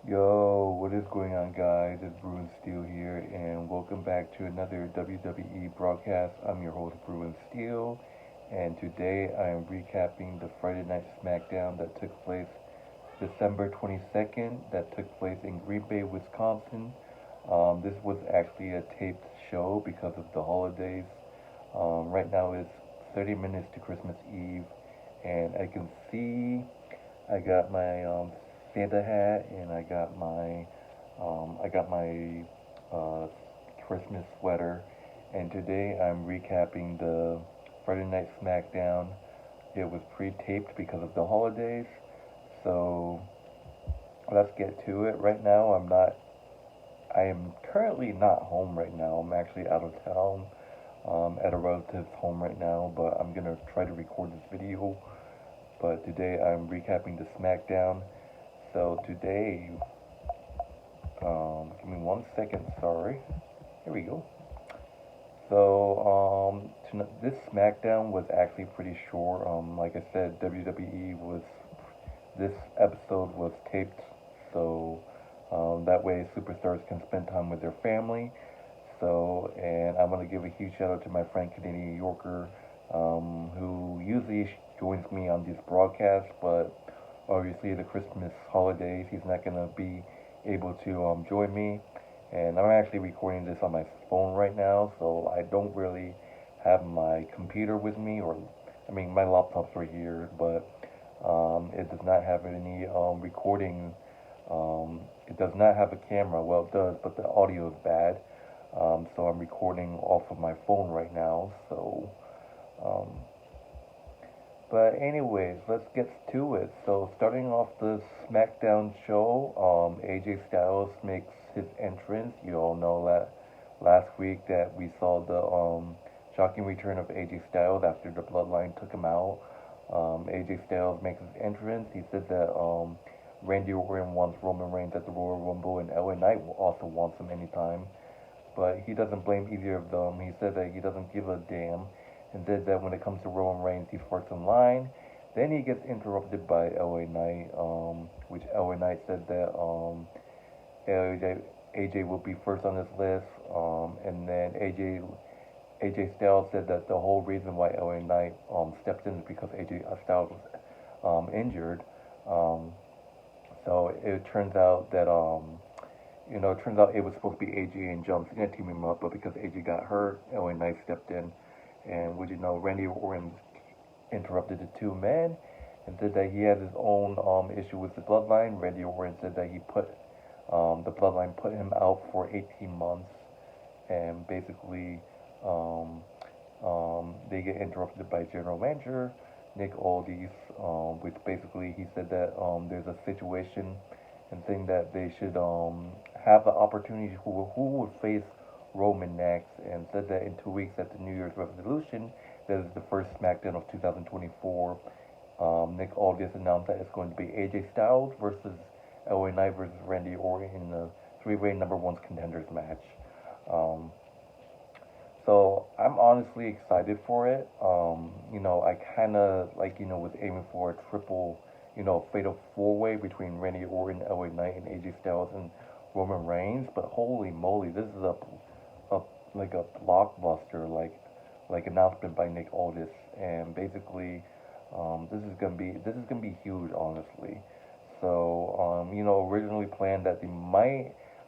Yo, what is going on, guys? It's Bruin Steel here, and welcome back to another WWE broadcast. I'm your host, Bruin Steel, and today I am recapping the Friday Night Smackdown that took place December 22nd, that took place in Green Bay, Wisconsin. This was actually a taped show because of the holidays. Right now it's 30 minutes to Christmas Eve, and I can see I got my Santa hat, and I got my uh, Christmas sweater. And today I'm recapping the Friday Night Smackdown. It was pre-taped because of the holidays, so let's get to it. Right now, I am currently not home right now. I'm actually out of town, at a relative's home right now, but I'm gonna try to record this video. But today I'm recapping the SmackDown. So today, give me 1 second, sorry. Here we go. So, this SmackDown was actually pretty short. Like I said, this episode was taped, so that way superstars can spend time with their family. So, and I want to give a huge shout out to my friend Canadian Yorker, who usually joins me on these broadcasts, but obviously the Christmas holidays, he's not gonna be able to join me. And I'm actually recording this on my phone right now, so I don't really have my computer with me, or I mean my laptop's right here, but it does not have any recording. It does not have a camera. Well, it does, but the audio is bad. So I'm recording off of my phone right now. So, um, but anyways, let's get to it. So starting off the SmackDown show, AJ Styles makes his entrance. You all know that last week that we saw the shocking return of AJ Styles after the Bloodline took him out. AJ Styles makes his entrance. He said that Randy Orton wants Roman Reigns at the Royal Rumble, and LA Knight also wants him anytime. But he doesn't blame either of them. He said that he doesn't give a damn, and said that when it comes to Roman Reigns, he's first in line. Then he gets interrupted by LA Knight, which LA Knight said that AJ will be first on this list, and then AJ Styles said that the whole reason why LA Knight stepped in is because AJ Styles was injured. Um, so it turns out that it turns out it was supposed to be AJ and John Cena teaming him up, but because AJ got hurt, LA Knight stepped in, and would you know, Randy Orton interrupted the two men and said that he had his own issue with the bloodline. Randy Orton said that the bloodline put him out for 18 months, and basically they get interrupted by General Manager Nick Aldis, which basically he said that there's a situation and saying that they should have the opportunity who would face Roman next, and said that in 2 weeks at the New Year's resolution, that is the first SmackDown of 2024. Nick Aldis announced that it's going to be AJ Styles versus LA Knight versus Randy Orton in the three-way number one contenders match. Um, so I'm honestly excited for it. I kind of was aiming for a triple, fatal four-way between Randy Orton, LA Knight, and AJ Styles and Roman Reigns. But holy moly, this is a like a blockbuster, like announcement by Nick Aldis, and basically, this is gonna be huge, honestly. So, originally planned that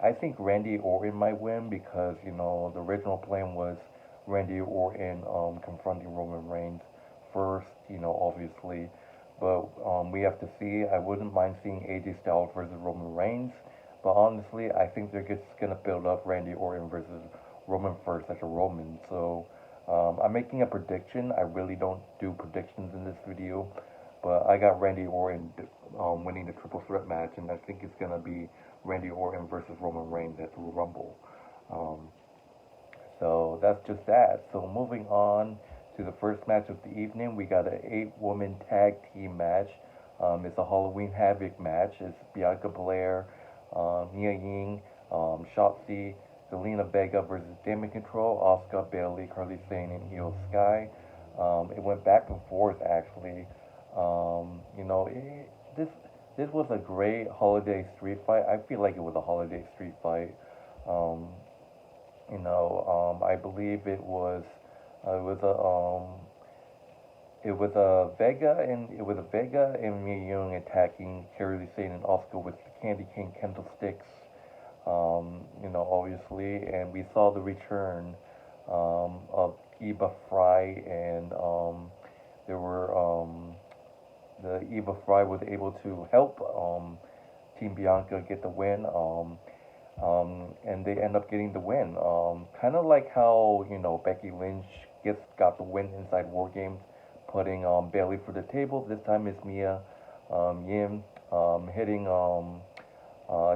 I think Randy Orton might win because, the original plan was Randy Orton confronting Roman Reigns first, obviously. But we have to see. I wouldn't mind seeing AJ Styles versus Roman Reigns. But honestly, I think they're just going to build up Randy Orton versus Roman first as a Roman. So I'm making a prediction. I really don't do predictions in this video. But I got Randy Orton winning the triple threat match, and I think it's going to be Randy Orton versus Roman Reigns at the Rumble. Um, so that's just that. So moving on to the first match of the evening, we got an 8-woman tag team match. It's a Halloween Havoc match. It's Bianca Belair, Mia Ying, Shotzi, Zelina Vega versus Damien Control, Asuka, Bayley, Carly Sane, and IYO Sky. It went back and forth actually. Um, you know, it, this this was a great holiday street fight. I feel like it was a holiday street fight. Um, I believe it was a it was a Vega and Mia Young attacking Kairi, Sane, and Asuka with the Candy Cane candlesticks. Obviously, and we saw the return of Eva Fry, and there were the Eva Fry was able to help Team Bianca get the win. And they end up getting the win. Kind of like how Becky Lynch got the win inside War Games, putting Bayley through the table. This time it's Mia Yim hitting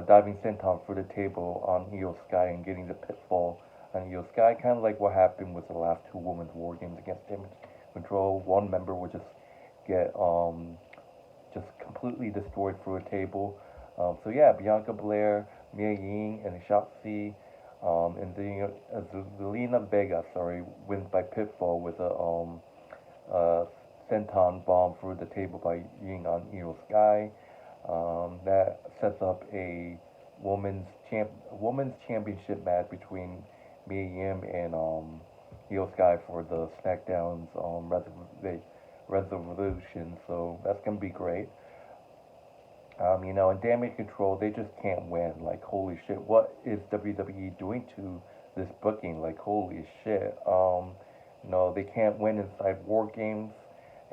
diving senton through the table on IYO Sky and getting the pitfall on IYO Sky. Kind of like what happened with the last two women's War Games against Damage Control. One member would just get just completely destroyed through a table. So yeah, Bianca Belair, Mia Ying, and Shotzi, and then Zelina Vega, wins by pitfall with a senton bomb through the table by Ying on IYO Sky. That sets up a women's championship match between Mia Yim and IYO Sky for the Smackdown's resolution. So that's gonna be great. And Damage Control, they just can't win. Like, holy shit, what is WWE doing to this booking? Like, holy shit. They can't win inside War Games,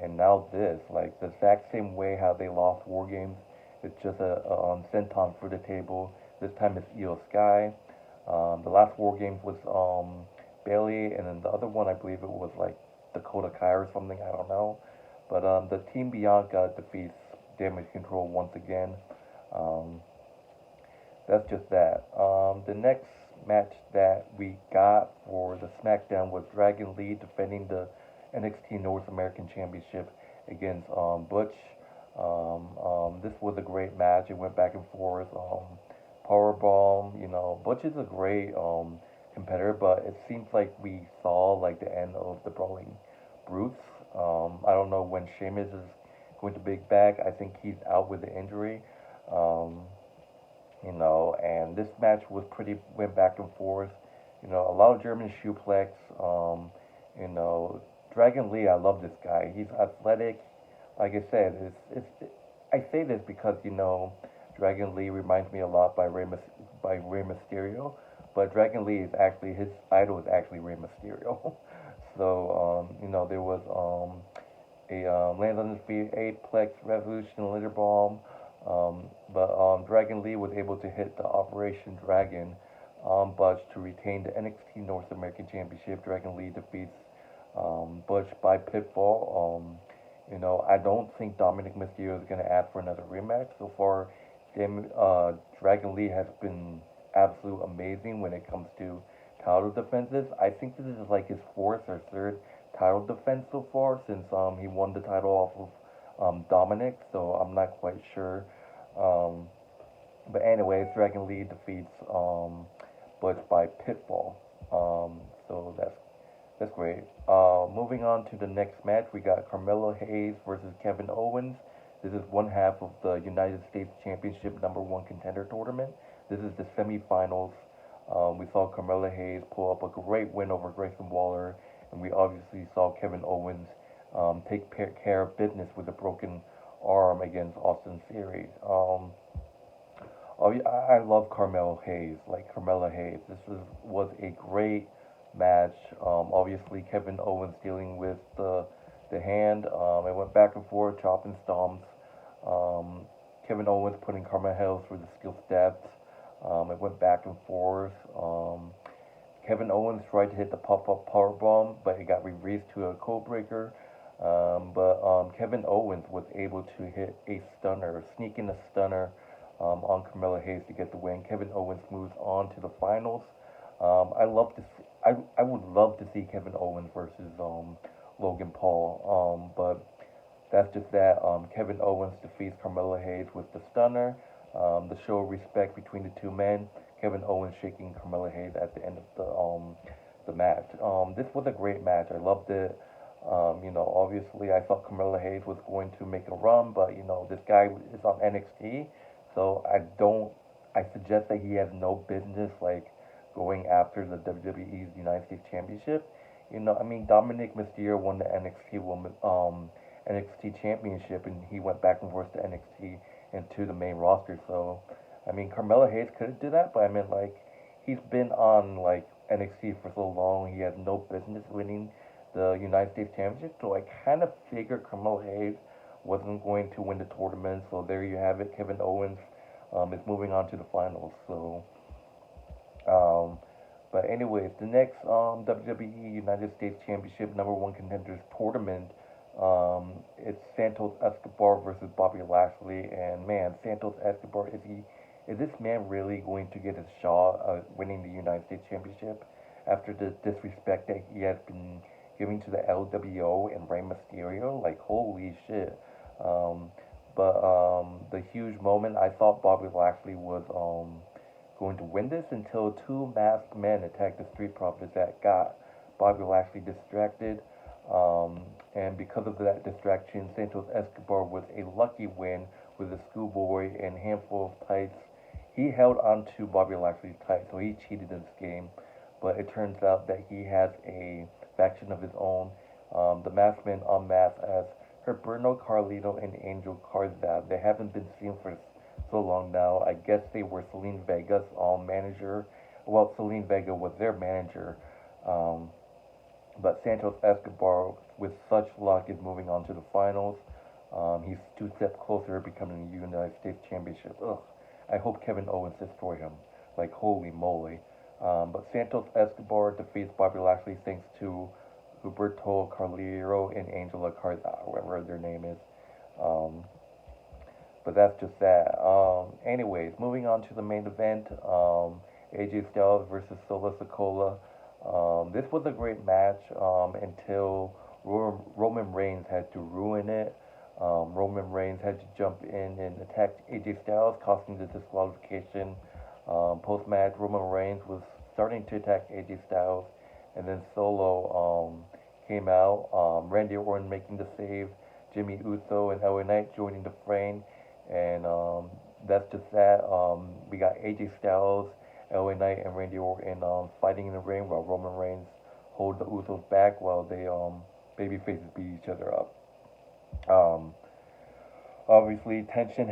and now this, like, the exact same way how they lost War Games. It's just a senton for the table. This time it's IYO Sky. The last War Games was Bayley, and then the other one, I believe it was like Dakota Kai or something. I don't know. But the Team Bianca defeats Damage Control once again. That's just that. The next match that we got for the SmackDown was Dragon Lee defending the NXT North American Championship against Butch. This was a great match. It went back and forth. Powerbomb. Butch is a great competitor, but it seems like we saw like the end of the Brawling Brutes. I don't know when Sheamus is going to be back. I think he's out with the injury. And this match went back and forth. A lot of German suplex. Dragon Lee, I love this guy. He's athletic. Like I said, I say this because Dragon Lee reminds me a lot by Rey Mysterio, but Dragon Lee is actually his idol is actually Rey Mysterio. So there was a lands on his feet, 8-plex Revolution Litter Bomb. But Dragon Lee was able to hit the Operation Dragon on Butch to retain the NXT North American Championship. Dragon Lee defeats Butch by pinfall. I don't think Dominic Mysterio is going to ask for another rematch. So far, Dragon Lee has been absolute amazing when it comes to title defenses. I think this is like his fourth or third title defense so far since he won the title off of Dominic. So I'm not quite sure. But anyways, Dragon Lee defeats Butch by pinfall. So that's great. Moving on to the next match, we got Carmelo Hayes versus Kevin Owens. This is one half of the United States Championship #1 contender tournament. This is the semifinals. We saw Carmelo Hayes pull up a great win over Grayson Waller, and we obviously saw Kevin Owens take care of business with a broken arm against Austin Theory. I love Carmelo Hayes. This was a great match. Obviously, Kevin Owens dealing with the hand. It went back and forth, chop and stomps. Kevin Owens putting Carmelo through the steel steps. It went back and forth. Kevin Owens tried to hit the pop-up powerbomb, but it got reversed to a code breaker. But Kevin Owens was able to hit a stunner, sneak in a stunner on Carmelo Hayes to get the win. Kevin Owens moves on to the finals. I would love to see Kevin Owens versus Logan Paul. But that's just that. Kevin Owens defeats Carmelo Hayes with the stunner. The show of respect between the two men. Kevin Owens shaking Carmelo Hayes at the end of the match. This was a great match. I loved it. Obviously I thought Carmelo Hayes was going to make a run, but this guy is on NXT, so I suggest that he has no business like going after the WWE's United States Championship. I mean, Dominic Mysterio won the NXT Championship, and he went back and forth to NXT and to the main roster. So, I mean, Carmelo Hayes could do that, but I mean, like, he's been on like NXT for so long, he has no business winning the United States Championship. So I kind of figured Carmelo Hayes wasn't going to win the tournament. So there you have it. Kevin Owens is moving on to the finals. So, um, but anyways, the next WWE United States Championship number one contenders tournament. It's Santos Escobar versus Bobby Lashley, and man, Santos Escobar, is this man really going to get his shot of winning the United States Championship after the disrespect that he has been giving to the LWO and Rey Mysterio? Like, holy shit. Um, but the huge moment, I thought Bobby Lashley was going to win this until two masked men attacked the Street Profits that got Bobby Lashley distracted. And because of that distraction, Santos Escobar was a lucky win with a schoolboy and handful of tights. He held on to Bobby Lashley's tights, so he cheated in this game. But it turns out that he has a faction of his own. The masked men unmasked as Herberto Carlito and Angel Carzab. They haven't been seen for so long now. I guess they were Zelina Vega's manager. Well, Zelina Vega was their manager. Um, but Santos Escobar, with such luck, is moving on to the finals. He's two steps closer to becoming the United States Championship. Ugh. I hope Kevin Owens destroy him. Like, holy moly. But Santos Escobar defeats Bobby Lashley thanks to Huberto Carlero and Angela Carza, whoever their name is. Um, but that's just that. Anyways, moving on to the main event. AJ Styles versus Solo Sikoa. This was a great match until Roman Reigns had to ruin it. Roman Reigns had to jump in and attack AJ Styles, costing the disqualification. Post match, Roman Reigns was starting to attack AJ Styles, and then Solo came out. Randy Orton making the save, Jimmy Uso and LA Knight joining the frame, and that's just that. We got AJ Styles, LA Knight, and Randy Orton fighting in the ring while Roman Reigns hold the Usos back while they baby faces beat each other up. Um, Obviously, tension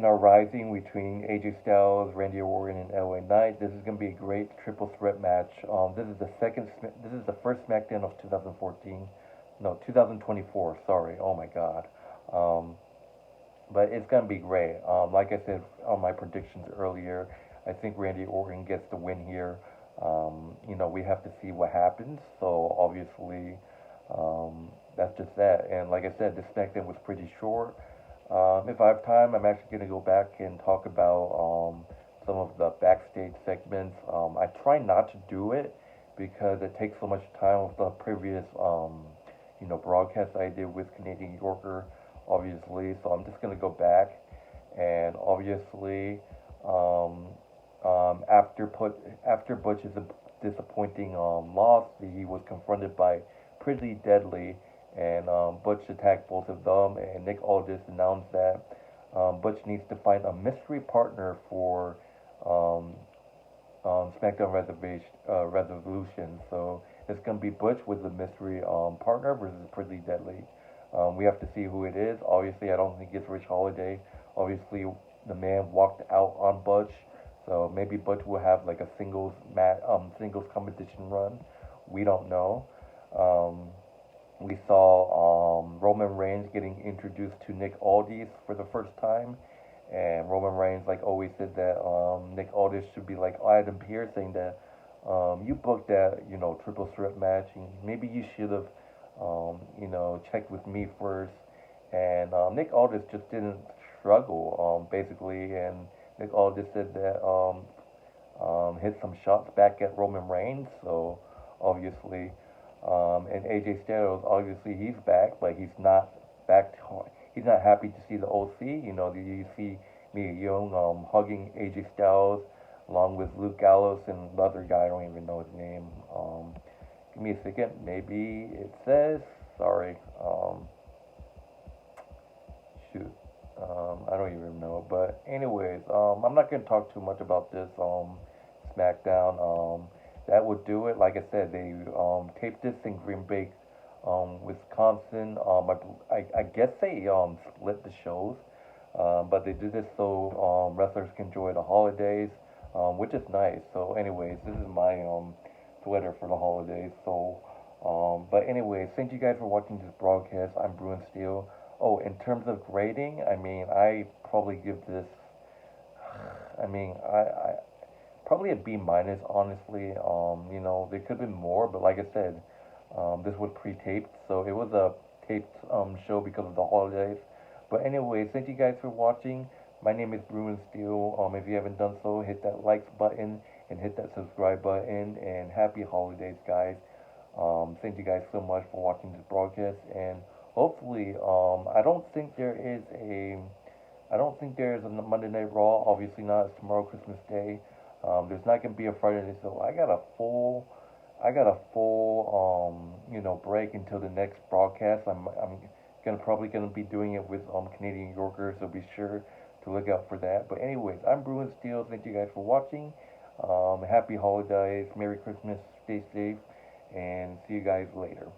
are rising between AJ Styles, Randy Orton, and LA Knight. This is going to be a great triple threat match. This is the first SmackDown of 2014, no, 2024. Sorry. Oh my God. Um, but it's going to be great. Like I said on my predictions earlier, I think Randy Orton gets the win here. We have to see what happens. So obviously, that's just that. And like I said, this SmackDown was pretty short. If I have time, I'm actually going to go back and talk about some of the backstage segments. I try not to do it because it takes so much time with the previous, broadcast I did with Canadian Yorker, obviously. So I'm just going to go back and obviously, um, after Butch's disappointing loss, he was confronted by Pretty Deadly, and Butch attacked both of them. And Nick Aldis announced that Butch needs to find a mystery partner for um, SmackDown Resolution. So it's gonna be Butch with the mystery partner versus Pretty Deadly. We have to see who it is. Obviously, I don't think it's Rich Holiday. Obviously, the man walked out on Butch, so maybe Butch will have like a singles competition run. We don't know. Um, we saw Roman Reigns getting introduced to Nick Aldis for the first time, and Roman Reigns, like always, said that Nick Aldis should be like Adam Pearce, saying that you booked that triple threat match, and maybe you should have checked with me first. And Nick Aldis just didn't struggle basically, and Nick Aldis said that hit some shots back at Roman Reigns, so obviously. And AJ Styles, obviously, he's back, but he's not back. He's not happy to see the OC. You see Mia Young hugging AJ Styles along with Luke Gallows and the other guy, I don't even know his name, Give me a second. Maybe it says. Sorry. Shoot. I don't even know. But anyways, I'm not gonna talk too much about this SmackDown. That would do it. Like I said, they taped this in Green Bay, Wisconsin. I guess they split the shows, but they did this so wrestlers can enjoy the holidays, which is nice. So, anyways, this is my sweater for the holidays. So, but anyways, thank you guys for watching this broadcast. I'm Bruin Steel. Oh, in terms of grading, I mean, I probably give this. I mean, I probably a B minus, honestly. There could have been more, but like I said, this was pre-taped, so it was a taped show because of the holidays. But anyways, thank you guys for watching. My name is Bruin Steel. If you haven't done so, hit that likes button and hit that subscribe button. And happy holidays, guys. Thank you guys so much for watching this broadcast, and hopefully, I don't think there's a Monday Night Raw. Obviously not. It's tomorrow, Christmas Day. There's not gonna be a Friday night, so I got a full, break until the next broadcast. I'm probably gonna be doing it with Canadian Yorker, so be sure to look out for that. But anyways, I'm Bruin Steel. Thank you guys for watching. Happy holidays, Merry Christmas, stay safe, and see you guys later.